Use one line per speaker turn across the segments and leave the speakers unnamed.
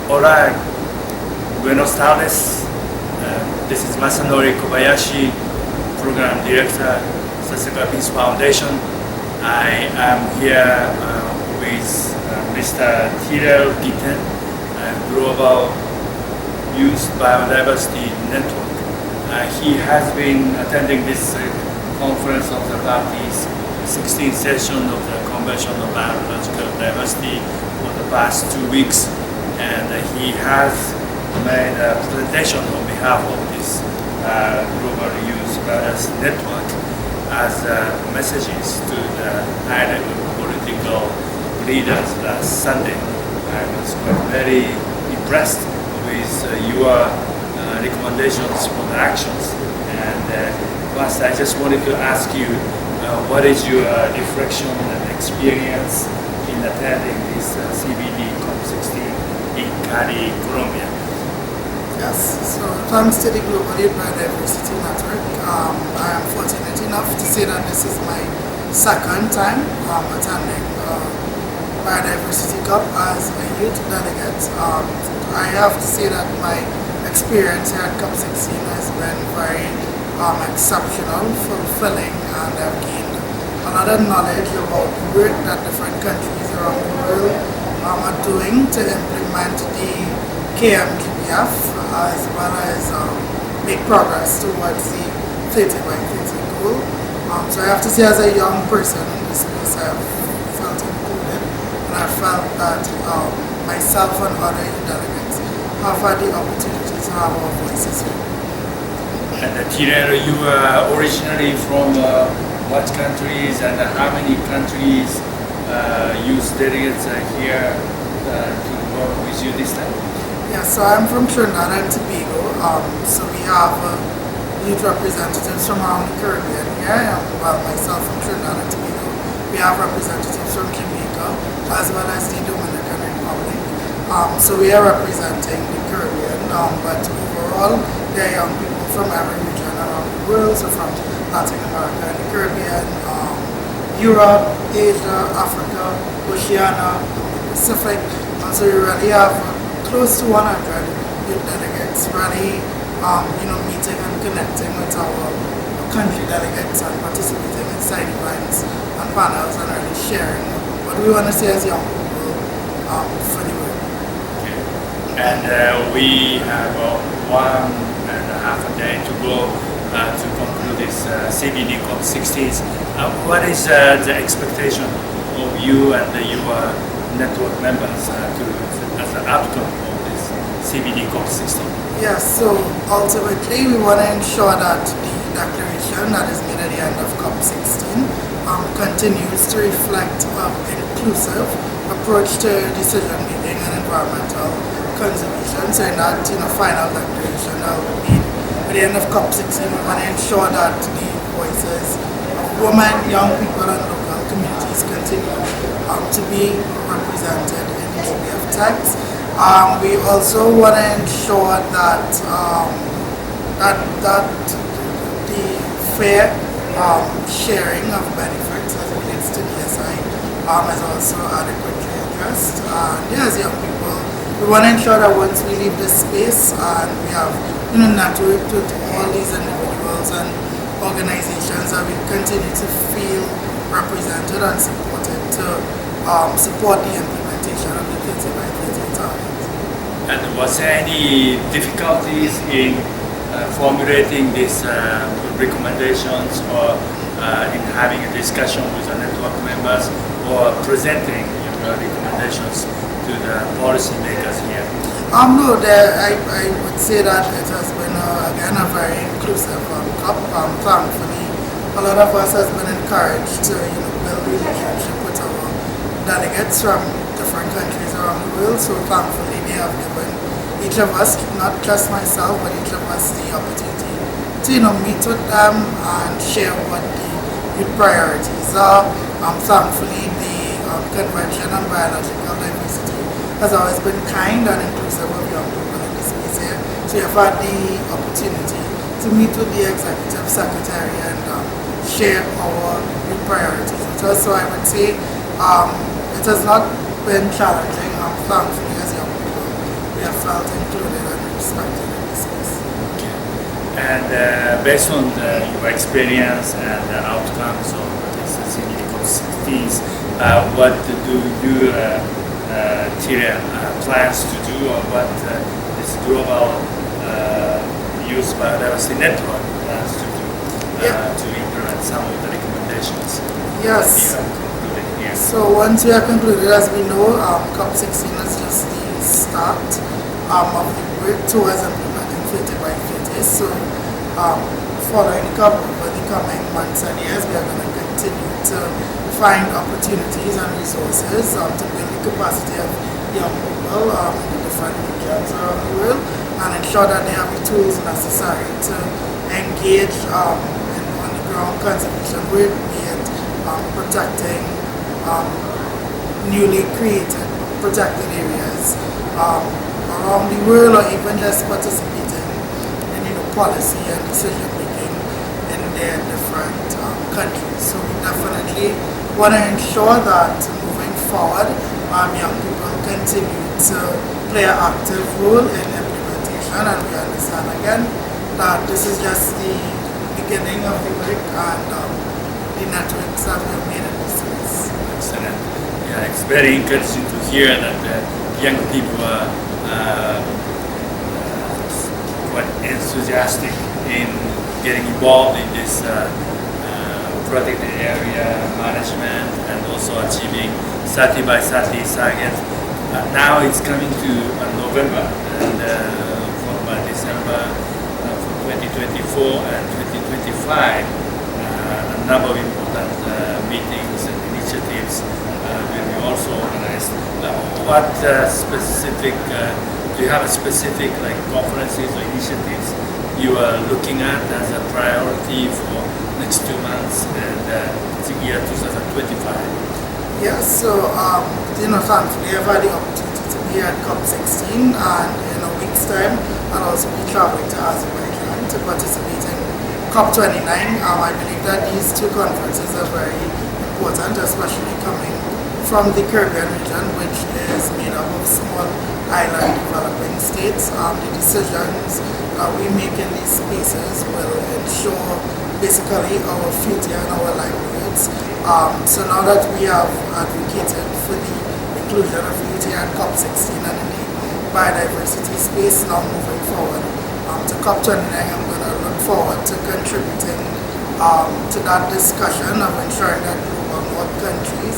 Hola, buenos tardes. This is Masanori Kobayashi, Program Director, Sustainable Peace Foundation. I am here with Mr. Tyrell Gittens, Global Youth Biodiversity Network. He has been attending this conference of the party's 16th session of the Convention on Biological Diversity for the past 2 weeks, and he has made a presentation on behalf of this Global Youth Biodiversity Network as messages to the high-level political leaders last Sunday. I was quite very impressed with your recommendations for the actions, and first I just wanted to ask you what is your reflection and experience in attending this CBD COP16 in Cali, Colombia?
Yes, so thanks to the Global Youth Biodiversity Network, I am fortunate enough to say that this is my second time attending Biodiversity Cup as a youth delegate. I have to say that my experience here at COP16 has been very exceptional, fulfilling, and I've gained a lot of knowledge about the work that different countries around the world are doing to implement the KMGBF as well as make progress towards the 30 by 30 goal. So I have to say, as a young person in this space, I have felt included, and I felt that myself and other youth delegates have had the opportunity to have our voices here.
And Tyrell, you are originally from what countries, and how many countries youth delegates are here to work with you this time?
Yeah, so I'm from Trinidad and Tobago. So we have youth representatives from around the Caribbean here. Well, myself from Trinidad and Tobago. We have representatives from Jamaica as well as the Dominican Republic. So we are representing the Caribbean, but overall there are young people from every region around the world, so from Latin America and the Caribbean, Europe, Asia, Africa, Oceania, Pacific. So we really have close to 100 youth delegates really meeting and connecting with our country delegates and participating in side events and panels and really sharing what we want to say as young people for the world.
Okay. And we have 1.5 days to go to conclude this CBD COP16. What is the expectation of you and your network members as an outcome of this CBD COP16?
Yes, so ultimately we want to ensure that the declaration that is made at the end of COP16 continues to reflect an inclusive approach to decision making and environmental conservation. So in that final declaration that will be at the end of COP16, we want to ensure that the voices of women, young people, and local communities continue to be represented in the GBF text. We also want to ensure that that the fair sharing of benefits as it relates to DSI is also adequately addressed. As young people, we want to ensure that once we leave this space and we have networked with all these individuals and organizations, that we continue to feel represented and supported to support the implementation of the 30 by 30 target.
And was there any difficulties in formulating these recommendations, or in having a discussion with the network members, or presenting your recommendations to the policymakers here?
No, I would say that it has been again a very inclusive COP. Thankfully, a lot of us has been encouraged to build relationship with our delegates from different countries around the world. So thankfully, they have given each of us, not just myself, but each of us the opportunity to meet with them and share what the youth priorities are. Thankfully, the Convention on Biological Diversity has always been kind and inclusive of young people in this space here. So you've had the opportunity to meet with the Executive Secretary and share our youth priorities with us. So I would say it has not been challenging. Thankfully, as young people, we
And based on your experience and the outcomes of this CCD COP16, what do you, Tyrell, plans to do, or what this Global Youth Biodiversity Network plans to do to implement some of the recommendations?
Yes.
That we are concluding here?
So once we are concluded, as we know, COP16 is just the start of the work towards implementing 50 by 50. So following COP over the coming months and years, we are going to continue to find opportunities and resources to build the capacity of young people in the different regions around the world and ensure that they have the tools necessary to engage in on-the-ground conservation work, be it protecting newly created protected areas around the world, or even just participating in policy and decision making in their different countries. So we definitely want to ensure that moving forward, young people continue to play an active role in implementation, and we understand again that this is just the beginning of the work and the networks that we have made in this space.
Excellent. Yeah, it's very encouraging to hear that young people are quite enthusiastic in getting involved in this protected area management and also achieving 30 by 30 target. Now it's coming to November, and by December for 2024 and 2025, a number of important meetings and initiatives will be also organized. What specific, do you have a specific conferences or initiatives you are looking at as a priority for next 2 months and the year 2025?
Yes, so thankfully I've had the opportunity to be at COP16, and in a week's time I'll also be traveling to Azerbaijan to participate in COP29. I believe that these two conferences are very important, especially coming from the Caribbean region, which is made up of small island developing states. The decisions we make in these spaces will ensure basically our future and our livelihoods. So now that we have advocated for the inclusion of youth at COP16 and in the biodiversity space, now moving forward to COP29, I'm going to look forward to contributing to that discussion of ensuring that global North countries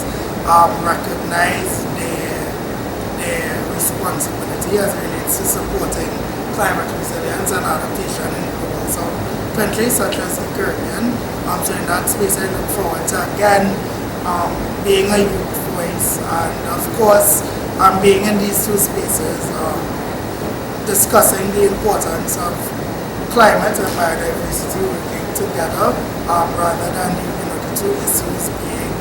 recognize their responsibility as it relates to supporting climate resilience and adaptation in global South countries such as the Caribbean. So in that space I look forward to again being a youth voice, and of course being in these two spaces discussing the importance of climate and biodiversity working together rather than the two issues being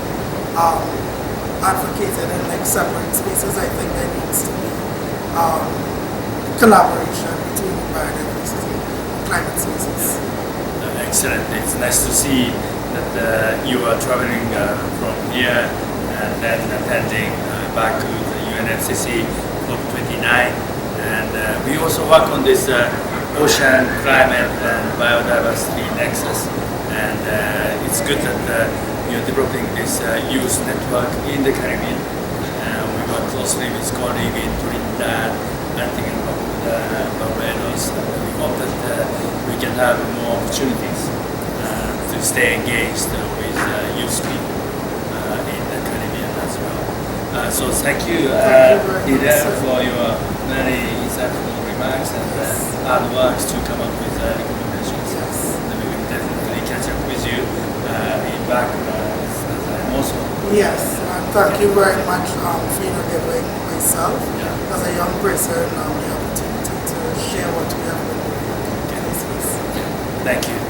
advocated in separate spaces. I think there needs to be collaboration between the biodiversity and climate spaces.
Excellent. It's nice to see that you are traveling from here and then attending Baku, the UNFCCC COP29, and we also work on this ocean, climate and biodiversity nexus, and it's good that you're developing this youth network in the Caribbean. We work closely with colleagues in Trinidad and Barbados, and we hope that we can have more opportunities to stay engaged with youth people in the Caribbean as well. So thank you, Tyrell, for your very insightful remarks and hard work to come up with recommendations. And we will definitely catch up with you in Baku as I'm also.
Yes, and thank you very much for giving myself as a young person the opportunity to share what we have been doing in this space.
Thank you.